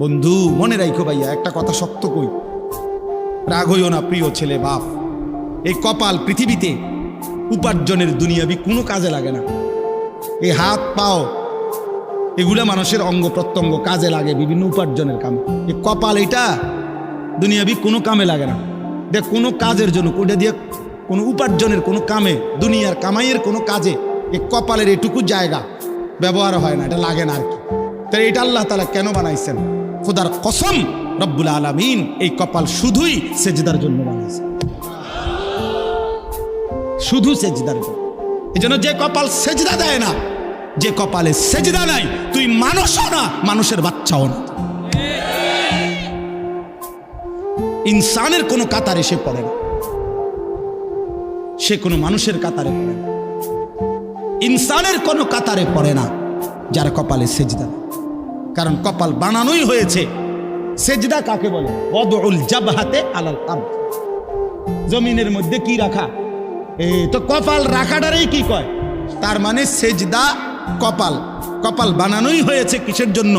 বন্ধু মনে রাখো ভাইয়া, একটা কথা শক্ত কই, রাগ হইও না প্রিয় ছেলে বাপ। এই কপাল পৃথিবীতে উপার্জনের দুনিয়াবি কোনো কাজে লাগে না। এই হাত পাও এগুলা মানুষের অঙ্গ প্রত্যঙ্গ কাজে লাগে বিভিন্ন উপার্জনের কামে। এই কপাল এটা দুনিয়াবি কোনো কামে লাগে না। দেখ কোনো কাজের জন্য ওটা দিয়ে কোনো উপার্জনের কোনো কামে, দুনিয়ার কামাইয়ের কোনো কাজে এই কপালের এটুকু জায়গা ব্যবহার হয় না, এটা লাগে না আর কি। তাই এটা আল্লাহ তাআলা কেন বানাইছেন? খোদার কসম রব্বুল আলামিন এই কপাল শুধুই সেজদার জন্য বানাইছেন, শুধু সেজদার জন্য। এই জন্য যে কপাল সেজদা দেয় না, যে কপালে সেজদা নাই, তুই মানুষও না, মানুষের বাচ্চাও না। ইনসানের কোনো কাতারে সে পড়ে না, সে কোনো মানুষের কাতারে পড়ে না। ইনসানের কোনো কাতারে পড়ে না যার কপালে সেজদা। কারণ কপাল বানানোই হয়েছে। সেজদা কাকে বলে? ওয়াদউল জাবহাতে আলাল আরদ, জমিনের মধ্যে কি রাখা। এই তো কপাল রাখাটারই কি কয়? তার মানে সেজদা কপাল। কপাল বানানোই হয়েছে কিসের জন্য?